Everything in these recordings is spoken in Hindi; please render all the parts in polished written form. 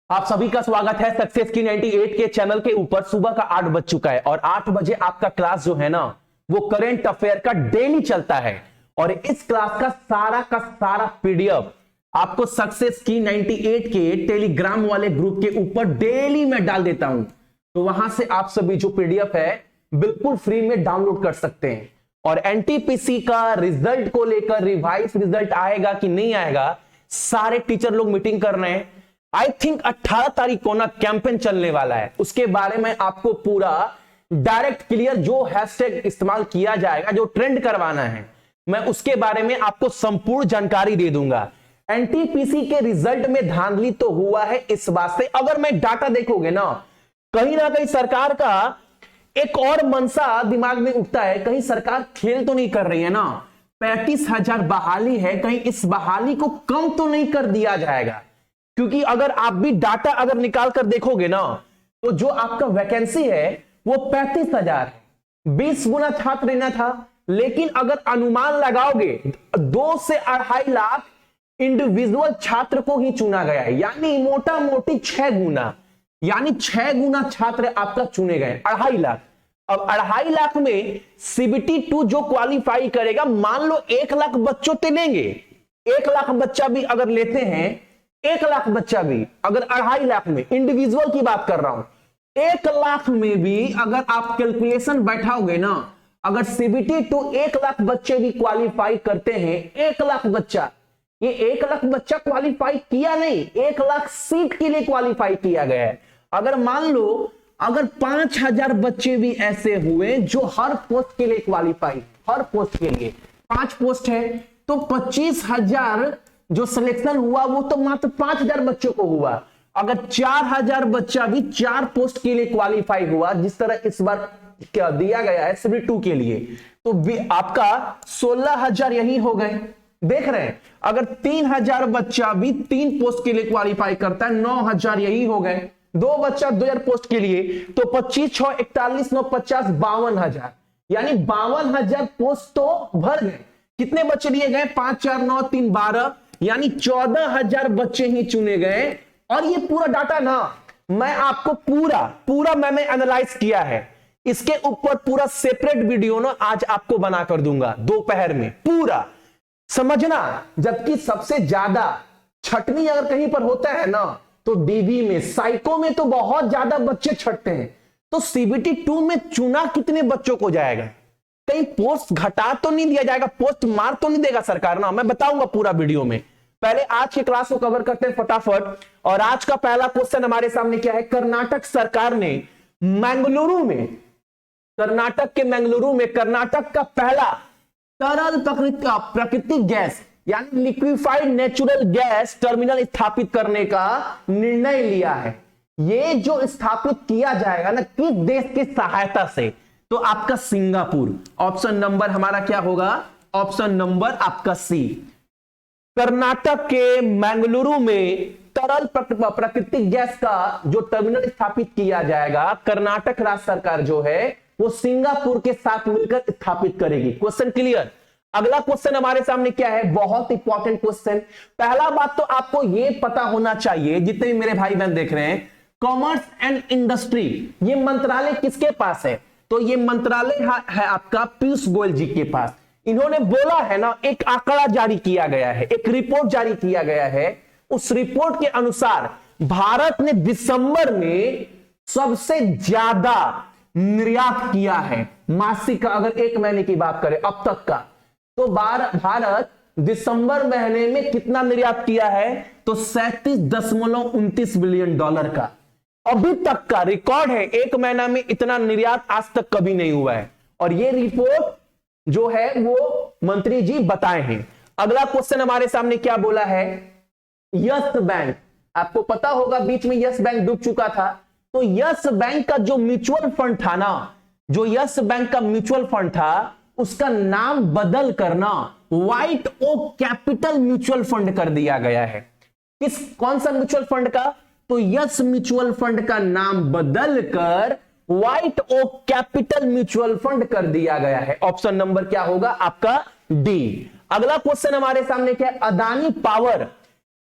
आप सभी का स्वागत है सक्सेस की 98 के चैनल के ऊपर। सुबह का 8 बज चुका है और 8 बजे आपका क्लास जो है ना वो करंट अफेयर का डेली चलता है। और इस क्लास का सारा पीडीएफ आपको सक्सेस की 98 के टेलीग्राम वाले ग्रुप के ऊपर डेली मैं डाल देता हूं। तो वहां से आप सभी जो पीडीएफ है बिल्कुल फ्री में डाउनलोड कर सकते हैं। और एनटीपीसी का रिजल्ट को लेकर रिवाइज रिजल्ट आएगा कि नहीं आएगा, सारे टीचर लोग मीटिंग कर रहे हैं। आई थिंक 18 तारीख को ना कैंपेन चलने वाला है, उसके बारे में आपको पूरा डायरेक्ट क्लियर जो हैशटैग इस्तेमाल किया जाएगा, जो ट्रेंड करवाना है, मैं उसके बारे में आपको संपूर्ण जानकारी दे दूंगा। एनटीपीसी के रिजल्ट में धांधली तो हुआ है इस बात से, अगर मैं डाटा देखोगे ना कहीं सरकार का एक और मनसा दिमाग में उठता है, कहीं सरकार खेल तो नहीं कर रही है ना। 35,000 बहाली है, कहीं इस बहाली को कम तो नहीं कर दिया जाएगा। क्योंकि अगर आप भी डाटा अगर निकाल कर देखोगे ना तो जो आपका वैकेंसी है वो 35,000 है, 20 गुना छात्र लेना था। लेकिन अगर अनुमान लगाओगे 2 से 2.5 लाख इंडिविजुअल छात्र को ही चुना गया है, यानी मोटा मोटी 6 गुना, यानी 6 गुना छात्र आपका चुने गए, 2.5 लाख। अब 2.5 लाख में सीबीटी 2 जो क्वालिफाई करेगा, मान लो 1 लाख बच्चों ते लेंगे, 1 लाख बच्चा भी अगर लेते हैं, 1 लाख बच्चा भी अगर 2.5 लाख में, इंडिविजुअल की बात कर रहा हूं, 1 लाख में भी अगर आप कैलकुलेशन बैठाओगे ना, अगर सीबीटी 2 1 लाख बच्चे भी क्वालिफाई करते हैं, 1 लाख बच्चा, ये 1 लाख बच्चा क्वालिफाई किया नहीं, 1 लाख सीट के लिए क्वालिफाई किया गया है। अगर मान लो अगर 5,000 बच्चे भी ऐसे हुए जो हर पोस्ट के लिए क्वालिफाई, हर पोस्ट के लिए 5 पोस्ट है तो 25,000 जो सिलेक्शन हुआ वो तो मात्र 5,000 बच्चों को हुआ। अगर 4,000 बच्चा भी 4 पोस्ट के लिए क्वालिफाई हुआ, जिस तरह इस बार क्या दिया गया है सीबीटी 2 के लिए, तो भी आपका 16,000 यही हो गए। देख रहे हैं, अगर 3,000 बच्चा भी 3 पोस्ट के लिए क्वालिफाई करता है, 9,000 यही हो गए। 2 बच्चा 2,000 पोस्ट के लिए तो 25 6 41 9 50 52,000, यानी 52,000 पोस्ट तो भर गए। कितने बच्चे लिए गए? 5 4 9 3 12, यानी 14,000 बच्चे ही चुने गए। और ये पूरा डाटा ना मैं आपको पूरा मैंने एनालाइज किया है, इसके ऊपर पूरा सेपरेट वीडियो ना आज आपको बना कर दूंगा दोपहर में, पूरा समझना। जबकि सबसे ज्यादा छटनी अगर कहीं पर होता है ना तो डीबी में, साइको में तो बहुत ज्यादा बच्चे छटते हैं। तो सीबीटी 2 में चुना कितने बच्चों को जाएगा? कहीं पोस्ट घटा तो नहीं दिया जाएगा, पोस्ट मार तो नहीं देगा सरकार ना, मैं बताऊंगा पूरा वीडियो में। पहले आज की क्लास को कवर करते हैं फटाफट। और आज का पहला क्वेश्चन हमारे सामने क्या है? कर्नाटक सरकार ने मंगलुरु में, कर्नाटक के मंगलुरु में कर्नाटक का पहला तरल प्राकृतिक गैस यानी लिक्विफाइड नेचुरल गैस टर्मिनल स्थापित करने का निर्णय लिया है। ये जो स्थापित किया जाएगा ना किस देश की सहायता से? तो आपका सिंगापुर। ऑप्शन नंबर हमारा क्या होगा? ऑप्शन नंबर आपका सी। कर्नाटक के मंगलुरु में तरल प्राकृतिक गैस का जो टर्मिनल स्थापित किया जाएगा, कर्नाटक राज्य सरकार जो है वो सिंगापुर के साथ मिलकर स्थापित करेगी। Question clear? अगला क्वेश्चन हमारे सामने क्या है? बहुत इंपॉर्टेंट क्वेश्चन। पहला बात तो आपको यह पता होना चाहिए, जितने भी मेरे भाई बहन देख रहे हैं, कॉमर्स एंड इंडस्ट्री ये मंत्रालय किसके पास है? तो ये मंत्रालय है आपका पीयूष गोयल जी के पास। इन्होंने बोला है ना, एक आंकड़ा जारी किया गया है, एक रिपोर्ट जारी किया गया है। उस रिपोर्ट के अनुसार भारत ने दिसंबर में सबसे ज्यादा निर्यात किया है मासिक का, अगर 1 महीने की बात करें अब तक का, तो भारत दिसंबर महीने में कितना निर्यात किया है? तो 37.29 बिलियन डॉलर का अभी तक का रिकॉर्ड है। 1 महीना में इतना निर्यात आज तक कभी नहीं हुआ है। और ये रिपोर्ट जो है वो मंत्री जी बताए हैं। अगला क्वेश्चन हमारे सामने क्या बोला है? यस बैंक, आपको पता होगा बीच में यस बैंक डूब चुका था। तो यस बैंक का जो म्यूचुअल फंड था ना, जो यस बैंक का म्यूचुअल फंड था, उसका नाम बदल करना White Oak Capital Mutual Fund कर दिया गया है। कौन सा म्यूचुअल फंड का? तो यस म्यूचुअल फंड का नाम बदल कर White Oak Capital Mutual Fund कर दिया गया है। ऑप्शन नंबर क्या होगा? आपका डी। अगला क्वेश्चन हमारे सामने क्या है? अदानी पावर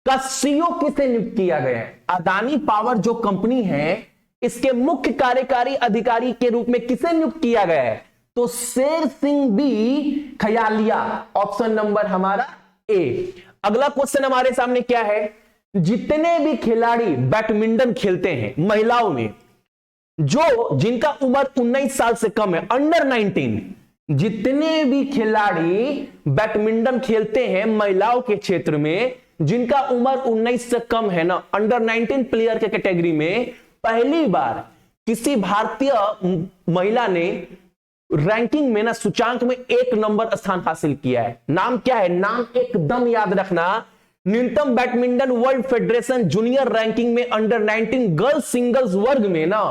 का सीईओ किसे नियुक्त किया गया है? अदानी पावर जो कंपनी है, इसके मुख्य कार्यकारी अधिकारी के रूप में किसे नियुक्त किया गया है? तो Sher Singh B खयालिया, option number हमारा ए। अगला क्वेश्चन हमारे सामने क्या है? जितने भी खिलाड़ी बैडमिंटन खेलते हैं महिलाओं में, जो जिनका उम्र 19 साल से कम है, अंडर 19, जितने भी खिलाड़ी बैडमिंटन खेलते हैं महिलाओं के क्षेत्र में, जिनका उम्र 19 से कम है ना, अंडर 19 प्लेयर के कैटेगरी में पहली बार किसी भारतीय महिला ने रैंकिंग में ना, सूचांक में 1 नंबर स्थान हासिल किया है। नाम क्या है? नाम एकदम याद रखना, न्यूनतम badminton world federation junior ranking में अंडर 19 गर्ल्स सिंगल्स वर्ग में ना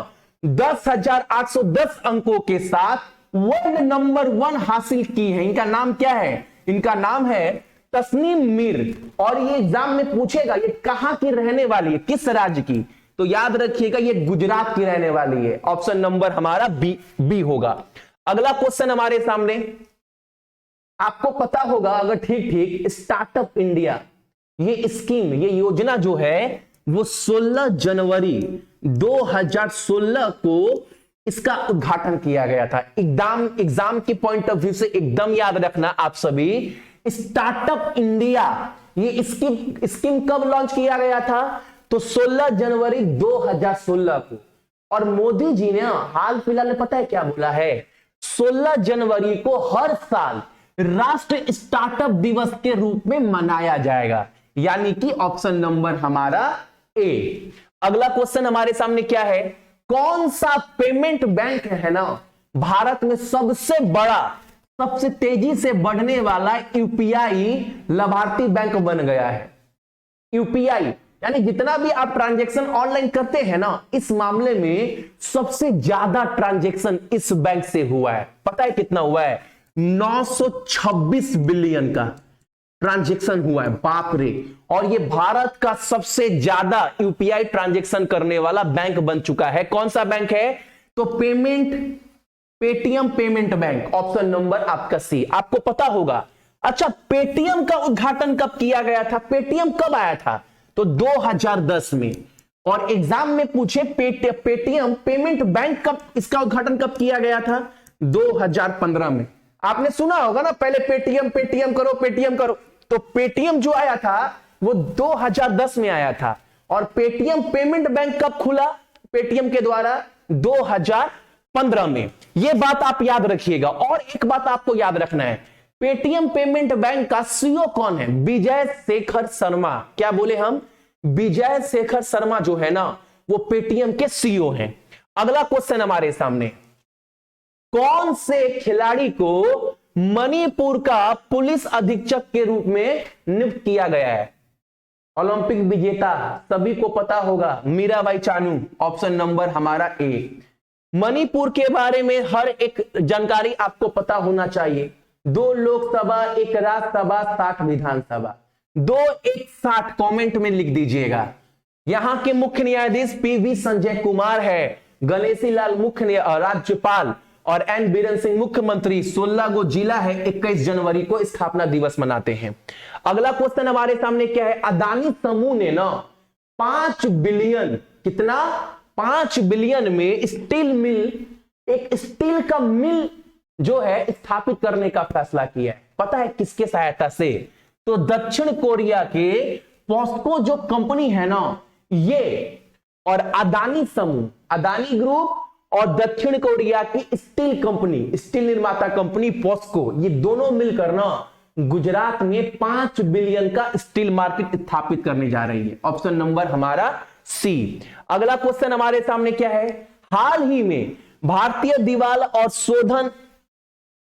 10,810 अंकों के साथ वर्ल्ड नंबर 1 हासिल की है। इनका नाम क्या है? इनका नाम है तस्नीम मीर। और ये एग्जाम में पूछेगा ये कहां की रहने वाली है, किस राज्य की? तो याद रखिएगा ये गुजरात की रहने वाली है। ऑप्शन नंबर हमारा बी होगा। अगला क्वेश्चन हमारे सामने, आपको पता होगा अगर ठीक ठीक, स्टार्टअप इंडिया ये स्कीम, ये योजना जो है वो 16 जनवरी 2016 को इसका उद्घाटन किया गया था। एग्जाम के पॉइंट ऑफ व्यू से एकदम याद रखना आप सभी, स्टार्टअप इंडिया ये स्कीम कब लॉन्च किया गया था? तो 16 जनवरी 2016 को। और मोदी जी ने हाल फिलहाल में पता है क्या बोला है? 16 जनवरी को हर साल राष्ट्रीय स्टार्टअप दिवस के रूप में मनाया जाएगा, यानी कि ऑप्शन नंबर हमारा ए। अगला क्वेश्चन हमारे सामने क्या है? कौन सा पेमेंट बैंक है ना भारत में सबसे बड़ा, सबसे तेजी से बढ़ने वाला यूपीआई लाभार्थी बैंक बन गया है? यूपीआई यानी जितना भी आप ट्रांजैक्शन ऑनलाइन करते हैं ना, इस मामले में सबसे ज्यादा ट्रांजैक्शन इस बैंक से हुआ है। पता है कितना हुआ है? 926 बिलियन का ट्रांजैक्शन हुआ है। बाप रे! और ये भारत का सबसे ज्यादा यूपीआई ट्रांजैक्शन करने वाला बैंक बन चुका है। कौन सा बैंक है? तो Paytm payment bank, option number आपका सी। आपको पता होगा। अच्छा, पेटीएम का उद्घाटन कब किया गया था? पेटीएम कब आया था? तो 2010 में। और एग्जाम में पूछे पेटीएम पेमेंट बैंक कब, इसका उद्घाटन कब किया गया था? 2015 में। आपने सुना होगा ना, पहले पेटीएम करो, पेटीएम करो। तो पेटीएम जो आया था वो 2010 में आया था। और पेटीएम पेमेंट बैंक कब खुला पेटीएम के द्वारा? 2015 में। यह बात आप याद रखिएगा। और एक बात आपको याद रखना है, पेटीएम पेमेंट बैंक का सीईओ कौन है? विजय शेखर शर्मा। क्या बोले हम? विजय शेखर शर्मा जो है ना, वो पेटीएम के सीईओ हैं। अगला क्वेश्चन हमारे सामने, कौन से खिलाड़ी को मणिपुर का पुलिस अधीक्षक के रूप में नियुक्त किया गया है? ओलंपिक विजेता सभी को पता होगा, मीराबाई चानू। ऑप्शन नंबर हमारा ए। मणिपुर के बारे में हर एक जानकारी आपको पता होना चाहिए। 2 लोकसभा, 1 राज्यसभा, 60 विधानसभा, 2 1 60 कमेंट में लिख दीजिएगा। यहां के मुख्य न्यायाधीश पीवी संजय कुमार है, गणेशी लाल मुख्य राज्यपाल और एन बीरेन सिंह मुख्यमंत्री। 16 गो जिला है, 21 जनवरी को स्थापना दिवस मनाते हैं। अगला क्वेश्चन हमारे सामने क्या है? अदानी समूह ने ना 5 बिलियन, कितना? 5 बिलियन में स्टील मिल, एक स्टील का मिल जो है स्थापित करने का फैसला किया है। पता है किसके सहायता से? तो दक्षिण कोरिया के पॉस्को जो कंपनी है ना, ये और अदानी समूह, अदानी ग्रुप और दक्षिण कोरिया की स्टील कंपनी, स्टील निर्माता कंपनी पॉस्को, ये दोनों मिलकर ना गुजरात में 5 बिलियन का स्टील मार्केट स्थापित करने जा रही है। ऑप्शन नंबर हमारा सी। अगला क्वेश्चन हमारे सामने क्या है? हाल ही में भारतीय दीवार और शोधन,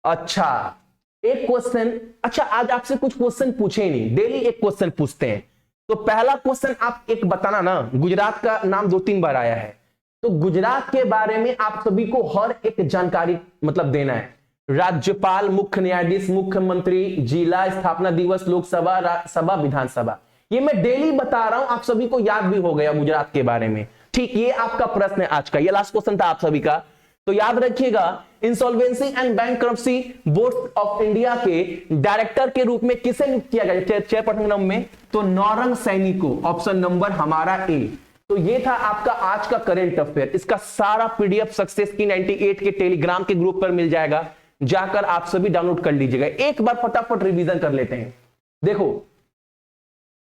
अच्छा एक क्वेश्चन, अच्छा आज आपसे कुछ क्वेश्चन पूछे नहीं, डेली एक क्वेश्चन पूछते हैं। तो पहला क्वेश्चन आप एक बताना ना, गुजरात का नाम 2-3 बार आया है, तो गुजरात के बारे में आप सभी को हर एक जानकारी मतलब देना है। राज्यपाल, मुख्य न्यायाधीश, मुख्यमंत्री, जिला, स्थापना दिवस, लोकसभा, राज्यसभा, विधानसभा, ये मैं डेली बता रहा हूं, आप सभी को याद भी हो गया गुजरात के बारे में। ठीक, ये आपका प्रश्न है आज का, ये लास्ट क्वेश्चन था आप सभी का। तो याद रखिएगा, insolvency and bankruptcy board of India के डायरेक्टर के रूप में किसे नियुक्त किया गया चेयरपर्सन नाम में? तो नौरंग सैनी को। ऑप्शन नंबर हमारा ए। तो ये था आपका आज का करंट अफेयर। इसका सारा पीडीएफ सक्सेस की 98 के टेलीग्राम के ग्रुप पर मिल जाएगा, जाकर आप सभी डाउनलोड कर लीजिएगा। एक बार फटाफट रिवीजन कर लेते हैं। देखो,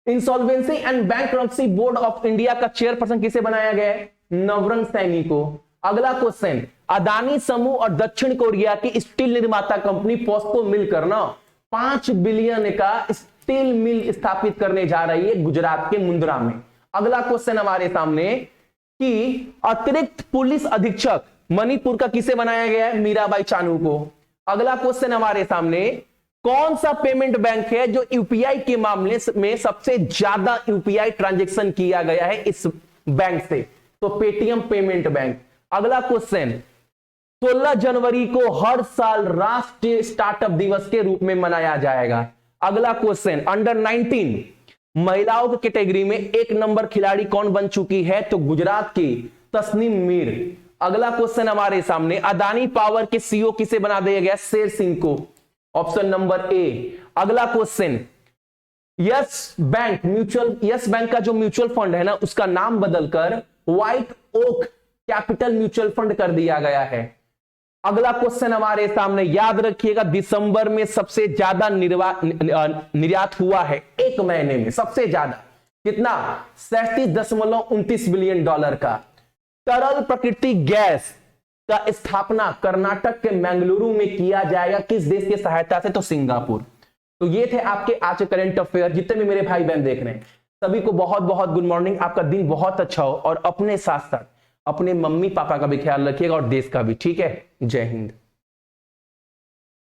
insolvency and bankruptcy board of India का चेयरपर्सन किसे बनाया गया है? नवरंग सैनी को। अगला क्वेश्चन, अदानी समूह और दक्षिण कोरिया की स्टील निर्माता कंपनी पॉस्को मिलकर ना 5 बिलियन का स्टील मिल स्थापित करने जा रही है गुजरात के मुंद्रा में। अगला क्वेश्चन हमारे सामने कि अतिरिक्त पुलिस अधीक्षक मणिपुर का किसे बनाया गया है? मीराबाई चानू को। अगला क्वेश्चन हमारे सामने, कौन सा पेमेंट बैंक है जो यूपीआई के मामले में सबसे ज्यादा यूपीआई ट्रांजैक्शन किया गया है इस बैंक से? तो पेटीएम पेमेंट बैंक। अगला क्वेश्चन, 16 जनवरी को हर साल राष्ट्रीय स्टार्टअप दिवस के रूप में मनाया जाएगा। अगला क्वेश्चन, अंडर 19 महिलाओं की कैटेगरी में 1 नंबर खिलाड़ी कौन बन चुकी है? तो गुजरात की तस्नीम मीर। अगला क्वेश्चन हमारे सामने, अदानी पावर के सीईओ किसे बना दिया गया? शेर सिंह को। Option number A. अगला क्वेश्चन, यस बैंक का जो म्यूचुअल फंड है ना, उसका नाम बदलकर White Oak Capital Mutual Fund कर दिया गया है। अगला क्वेश्चन हमारे सामने, याद रखिएगा, दिसंबर में सबसे ज्यादा निर्यात हुआ है एक महीने में, सबसे ज्यादा कितना? 37.29 बिलियन डॉलर का। तरल प्राकृतिक गैस का स्थापना कर्नाटक के मंगलुरु में किया जाएगा, किस देश की सहायता से? तो सिंगापुर। तो ये थे आपके आज के करंट अफेयर। जितने भी मेरे भाई बहन देख रहे हैं सभी को बहुत बहुत गुड मॉर्निंग। आपका दिन बहुत अच्छा हो और अपने साथ साथ अपने मम्मी पापा का भी ख्याल रखिएगा और देश का भी। ठीक है, जय हिंद।